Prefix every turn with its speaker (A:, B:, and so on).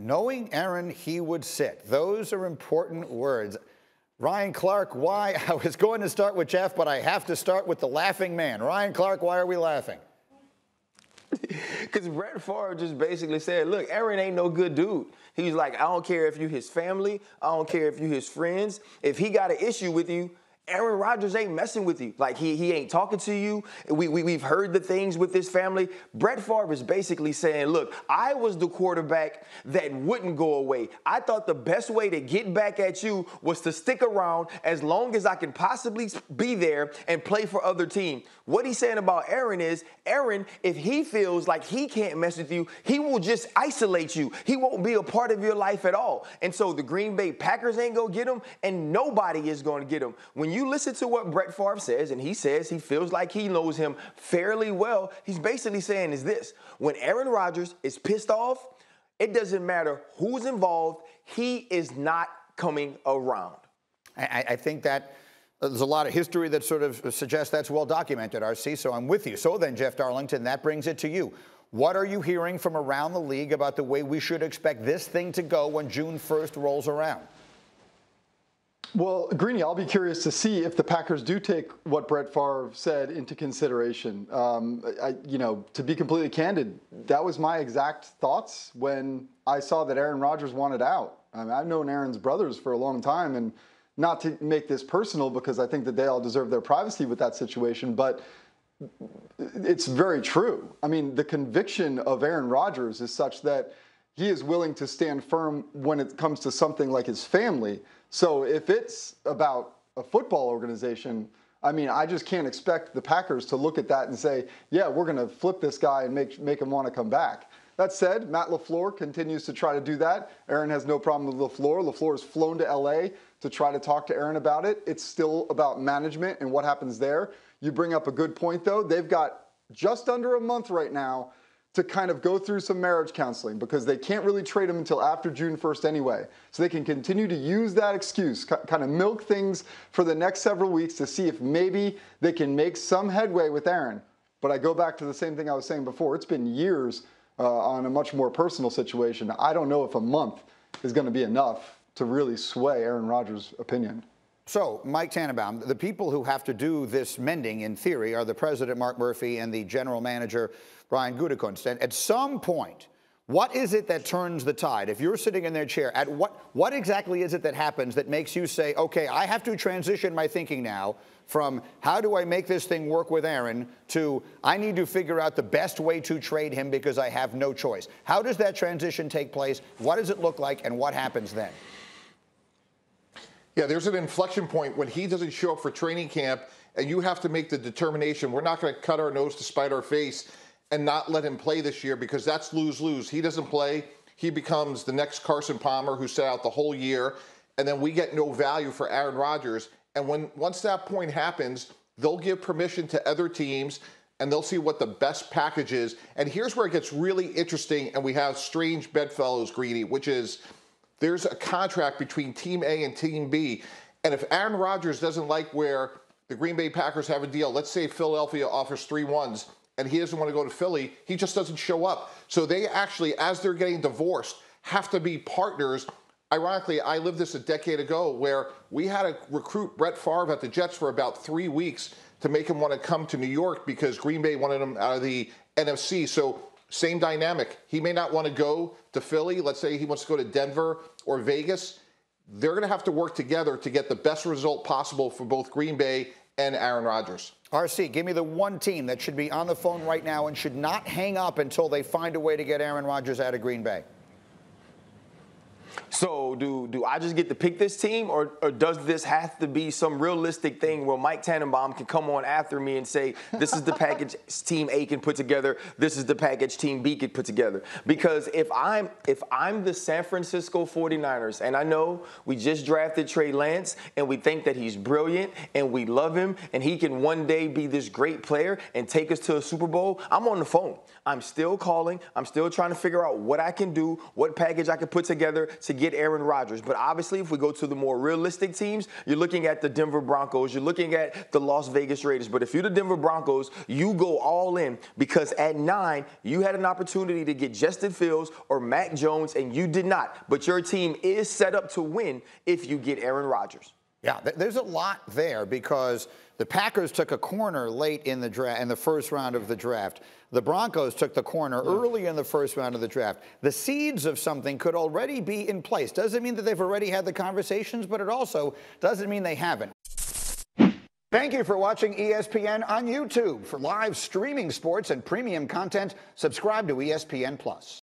A: Knowing Aaron, he would sit. Those are important words. Ryan Clark, why? I was going to start with Jeff, but I have to start with the laughing man. Ryan Clark, why are we laughing?
B: Because Brett Favre just basically said, look, Aaron ain't no good dude. He's like, I don't care if you his family. I don't care if you his friends. If he got an issue with you, Aaron Rodgers ain't messing with you. Like, he ain't talking to you. We've heard the things with this family. Brett Favre is basically saying, look, I was the quarterback that wouldn't go away. I thought the best way to get back at you was to stick around as long as I can possibly be there and play for other teams. What he's saying about Aaron is, Aaron, if he feels like he can't mess with you, he will just isolate you. He won't be a part of your life at all. And so the Green Bay Packers ain't going to get him, and nobody is going to get him. When you listen to what Brett Favre says, and he says he feels like he knows him fairly well, he's basically saying is this: when Aaron Rodgers is pissed off, it doesn't matter who's involved, he is not coming around.
A: I think that there's a lot of history that sort of suggests that's well documented, RC, so I'm with you. So then, Jeff Darlington, that brings it to you. What are you hearing from around the league about the way we should expect this thing to go when June 1st rolls around?
C: Well, Greeny, I'll be curious to see if the Packers do take what Brett Favre said into consideration. To be completely candid, that was my exact thoughts when I saw that Aaron Rodgers wanted out. I mean, I've known Aaron's brothers for a long time, and not to make this personal because I think that they all deserve their privacy with that situation, but it's very true. I mean, the conviction of Aaron Rodgers is such that he is willing to stand firm when it comes to something like his family. So if it's about a football organization, I mean, I just can't expect the Packers to look at that and say, yeah, we're going to flip this guy and make him want to come back. That said, Matt LaFleur continues to try to do that. Aaron has no problem with LaFleur. LaFleur has flown to L.A. to try to talk to Aaron about it. It's still about management and what happens there. You bring up a good point, though. They've got just under a month right now to kind of go through some marriage counseling because they can't really trade him until after June 1st anyway. So they can continue to use that excuse, kind of milk things for the next several weeks to see if maybe they can make some headway with Aaron. But I go back to the same thing I was saying before. It's been years on a much more personal situation. I don't know if a month is going to be enough to really sway Aaron Rodgers' opinion.
A: So, Mike Tannenbaum, the people who have to do this mending, in theory, are the president, Mark Murphy, and the general manager, Brian Gutekunst. And at some point, what is it that turns the tide? If you're sitting in their chair, at what exactly is it that happens that makes you say, okay, I have to transition my thinking now from how do I make this thing work with Aaron to I need to figure out the best way to trade him because I have no choice? How does that transition take place? What does it look like, and what happens then?
D: Yeah, there's an inflection point when he doesn't show up for training camp, and you have to make the determination. We're not going to cut our nose to spite our face and not let him play this year because that's lose-lose. He doesn't play. He becomes the next Carson Palmer who sat out the whole year, and then we get no value for Aaron Rodgers. And once that point happens, they'll give permission to other teams, and they'll see what the best package is. And here's where it gets really interesting, and we have strange bedfellows, Greedy, which is there's a contract between Team A and Team B. And if Aaron Rodgers doesn't like where the Green Bay Packers have a deal, let's say Philadelphia offers 3 1s, and he doesn't want to go to Philly, he just doesn't show up. So they actually, as they're getting divorced, have to be partners. Ironically, I lived this a decade ago where we had to recruit Brett Favre at the Jets for about 3 weeks to make him want to come to New York because Green Bay wanted him out of the NFC. So same dynamic. He may not want to go to Philly. Let's say he wants to go to Denver or Vegas. They're going to have to work together to get the best result possible for both Green Bay and Aaron Rodgers.
A: RC, give me the one team that should be on the phone right now and should not hang up until they find a way to get Aaron Rodgers out of Green Bay.
B: So do I just get to pick this team, or does this have to be some realistic thing where Mike Tannenbaum can come on after me and say, this is the package Team A can put together, this is the package Team B can put together? Because if I'm the San Francisco 49ers, and I know we just drafted Trey Lance, and we think that he's brilliant, and we love him, and he can one day be this great player and take us to a Super Bowl, I'm on the phone. I'm still calling. I'm still trying to figure out what I can do, what package I can put together to get get Aaron Rodgers. But obviously, if we go to the more realistic teams, you're looking at the Denver Broncos, you're looking at the Las Vegas Raiders. But if you're the Denver Broncos, you go all in, because at 9, you had an opportunity to get Justin Fields or Mac Jones, and you did not. But your team is set up to win if you get Aaron Rodgers.
A: Yeah, there's a lot there, because the Packers took a corner late in the draft, in the first round of the draft. The Broncos took the corner early in the first round of the draft. The seeds of something could already be in place. Doesn't mean that they've already had the conversations, but it also doesn't mean they haven't. Thank you for watching ESPN on YouTube. For live streaming sports and premium content, subscribe to ESPN+.